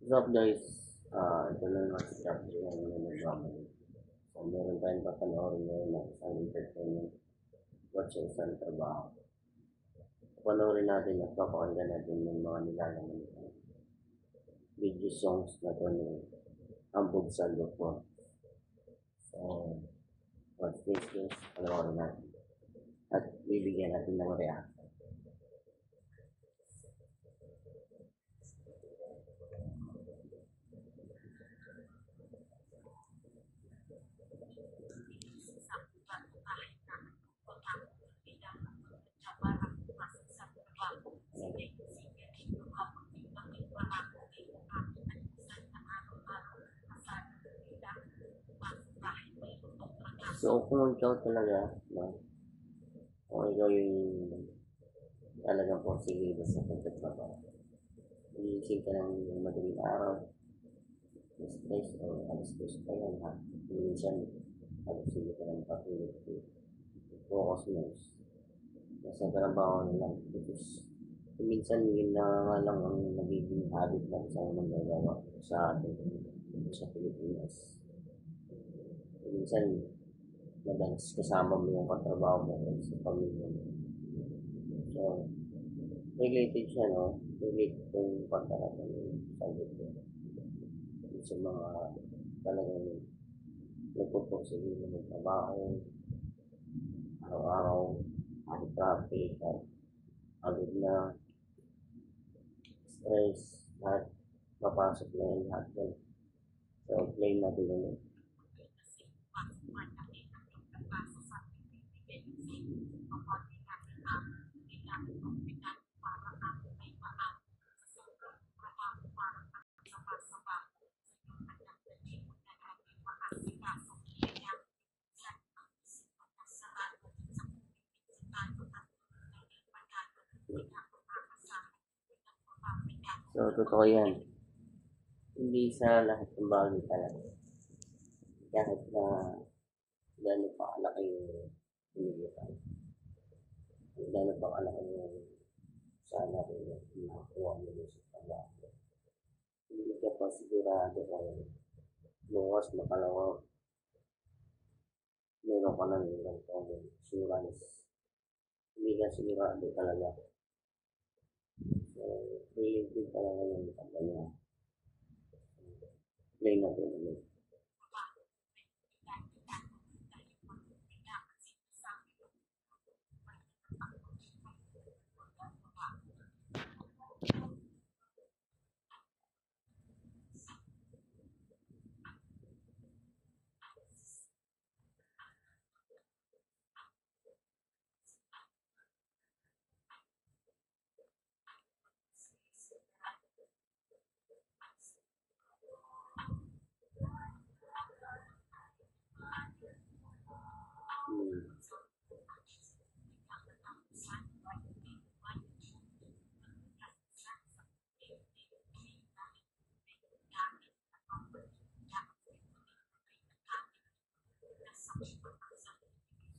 What's up guys? Ito na naman si Chapter yung nagmamali. So, meron tayong papanoorin ngayon ng isang entertainment watch sa isang trabaho. Panoorin natin at papakinggan natin yung mga nilalaman ng video songs na ito ni Ambog sa Lupon. So, watch this guys, panoorin natin. At bibigyan natin ng reaction. So, kung ikaw talaga, no? Kung ikaw yung talagang porsigido sa pagtatrabaho, iisip ka ng madaling araw, stress o alas-dos pa yan ha. Minsan, alas-dos ka ng patulog. Focus mo. Nasa trabaho na lang. Because minsan yun na nga lang ang nagiging habit ng isang manggagawa sa atin sa Pilipinas. Minsan, madalas kasama mo yung katrabaho mo sa pamilya mo. So, related siya, no? Related itong pagkakataon ng sagot ko. Sa mga talagang nagpupursige na magtrabaho, araw-araw, ang traffic, agad na, stress, lahat, papasok na yun lahat yan. So, play natin ulit. So, totoo yan. Hindi sa lahat ng bagay talaga. Kahit na gano'n pa kalaki yung pinilitan. Gano'n pa kalaki yung sana rin yung nakakuha mo sa trabaho. Hindi ka pa sigurado kung bukas makalawa meron ka ng ganitong insurance. Hindi ka sigurado talaga. So, related talaga yung kampanya. Play natin ulit.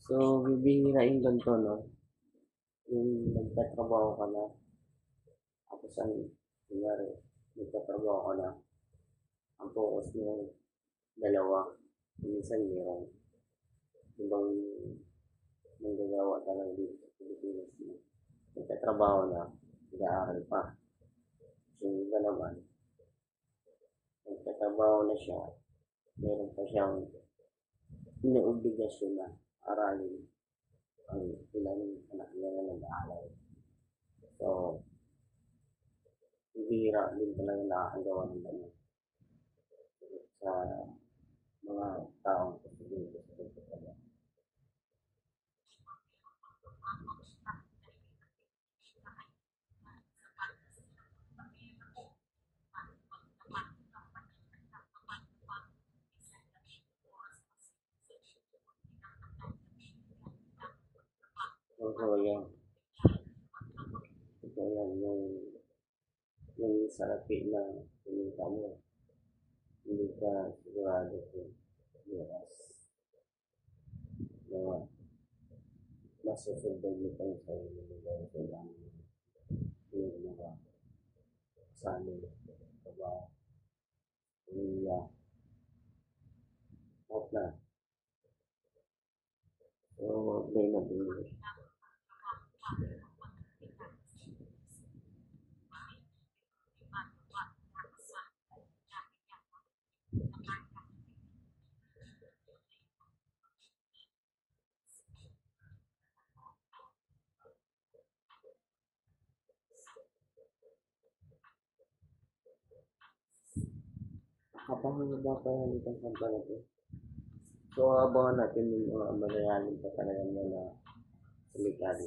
So, bibihirain ganito, no? Yung nagtatrabaho ka na, tapos ang kunyari, nagtatrabaho ka na, ang focus mo dalawa, minsan mayroong ibang manggagawa talaga dito sa Pilipinas na nagtatrabaho na, nag-aaral pa. So, yung iba naman, nagtatrabaho na siya, meron pa siyang inobligasyon na aralin ang ilang anak niya na nag-aaral. So, bibihira din talaga nakakagawa ng ganun sa mga taong posibleng sa pagtatrabaho. So, yan. Ito yan, yung salapi na pinita mo. Hindi ka sigurado kung bukas na masusunod mo pa yung sarili mo dahil kailangan yung mga kasali trabaho. So, may nabili. Kapahanga pa yan itong talaga. So, abangan natin yung mga malayalim pa talaga na delikado.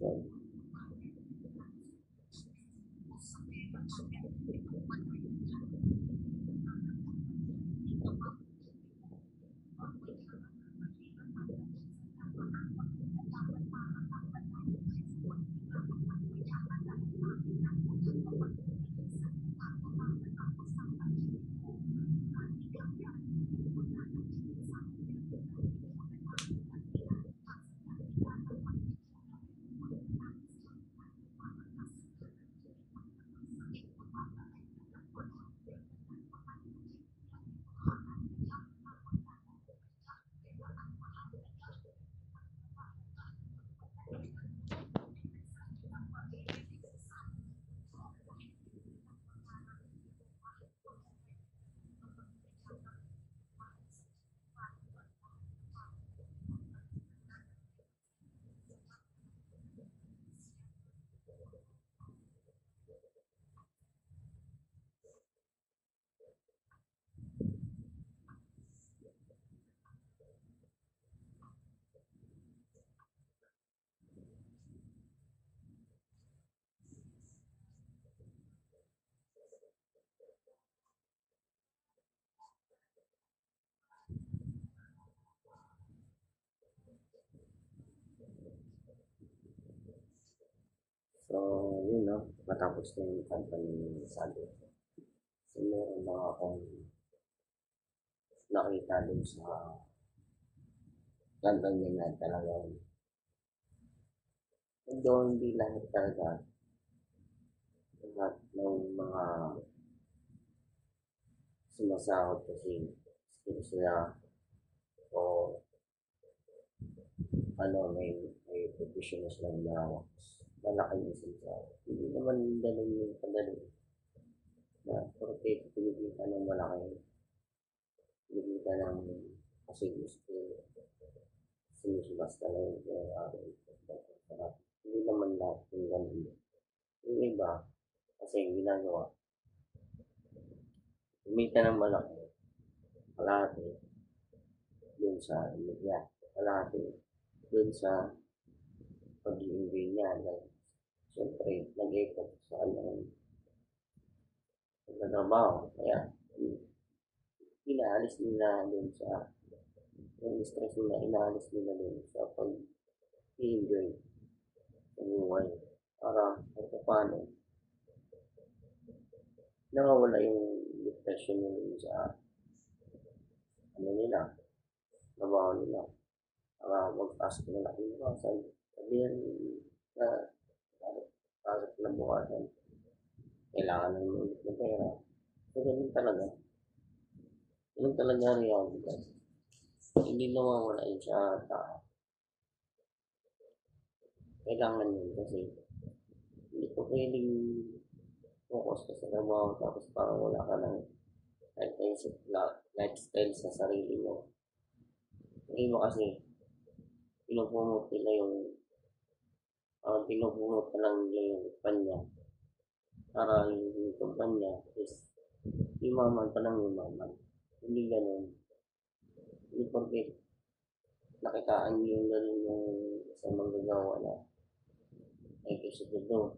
So, so, yun no, matapos na yung company sabi. So, meron lang akong nakita dun sa company na talagang doon hindi lahat talaga lahat ng mga sumasahod kasi sila o ano may professional silang na malaking isang tao. Hindi naman ganun yung kadali na porque kumikita ng malaki, kumikita ng kasi gusto sinusubasta lang yung pera. Hindi naman lahat yung ganun. Yung iba, kasi ginagawa, kumita ng malaki, kalahati dun sa media, kalahati dun sa pag-i-enjoy niya. Siyempre, nag-effort sa kanyang pagtatrabaho. Kaya, inaalis nila dun sa yung stress nila, inaalis nila dun sa pag-i-enjoy sa buhay. Para kahit paano, nawawala yung depression nila sa ano nila, trabaho nila. Para mag-ask nila kung bukasan. Sabihan na pasok na bukasan. Kailangan ng ulit ng pera. So, ganun talaga. Ganun talaga ang reality. Hindi nawawala yun sa tao. Kailangan yun kasi hindi ko pwedeng focus ka sa trabaho tapos parang wala ka ng lifestyle sa sarili mo. Hindi mo kasi pinupromote nila yung pinupromote na lang nila yung kumpanya para yung kumpanya is yumaman pa lang yumaman. Hindi ganun. Hindi porket nakitaan nyo yung ganun yung isang manggagawa na ay kasi doon.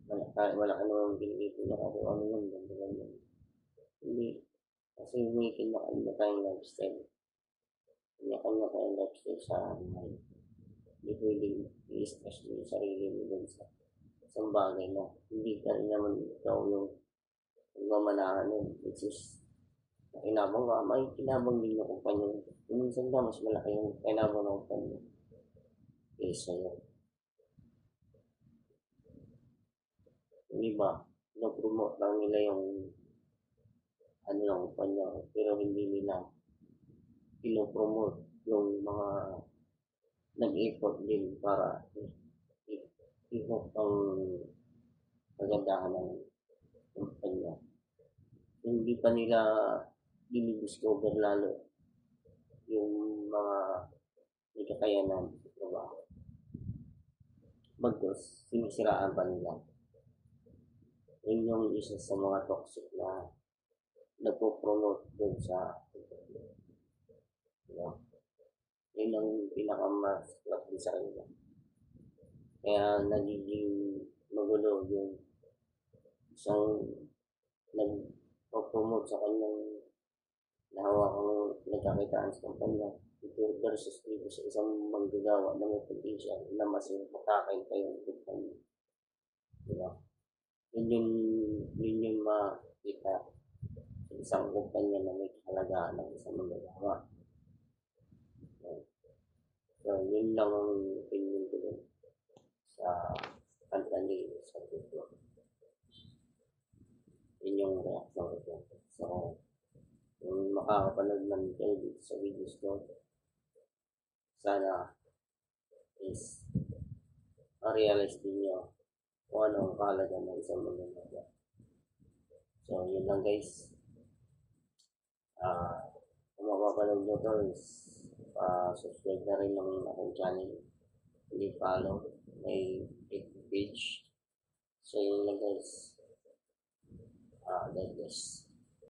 Malaki naman binigay na ako ano yun, ganyan. Hindi. Kasi may kanya-kanya tayong lifestyle. Kanya-kanya tayong lifestyle sa buhay. Hindi pwedeng i-stress mo yung sarili mo dun sa isang bagay na hindi ka rin naman ikaw yung pagmamanahan nun, which is kinabang nga, may kinabang din ng kumpanya. Minsan nga, mas malaki yung kinabang ng kumpanya kaysa yun. Yung iba, pinopromote lang nila yung ano ng kumpanya, pero hindi nila pinopromote yung mga nag-effort din para i-hook ang kagandahan ng kumpanya. Hindi pa nila dinidiscover lalo yung mga may kakayanan sa trabaho. Bagkus, sinisiraan pa nila. Yun yung isa sa mga toxic na nagpo-promote dun sa diba? Yun ang pinakamasakit din sa kanila. Kaya nagiging magulo yung isang nagpo-promote sa kanyang nahawakang nagkakitaan sa kumpanya versus dito sa isang manggagawa na may potential na mas matakin pa yung kumpanya. Diba? Yun yung makita sa isang kumpanya na may kahalagaan ng isang manggagawa. So, yun lang ang opinion ko dun sa kanta ni sa video. Yun yung reaction ko dun. So, kung makakapanood man kayo dito sa videos ko, sana is ma-realize din nyo kung ano ang kahalaga ng isang manggagawa. So, yun lang guys. Kung mapapanood nyo to is subscribe na rin ng akong channel. Hindi follow. May page. So, yun lang guys. God bless.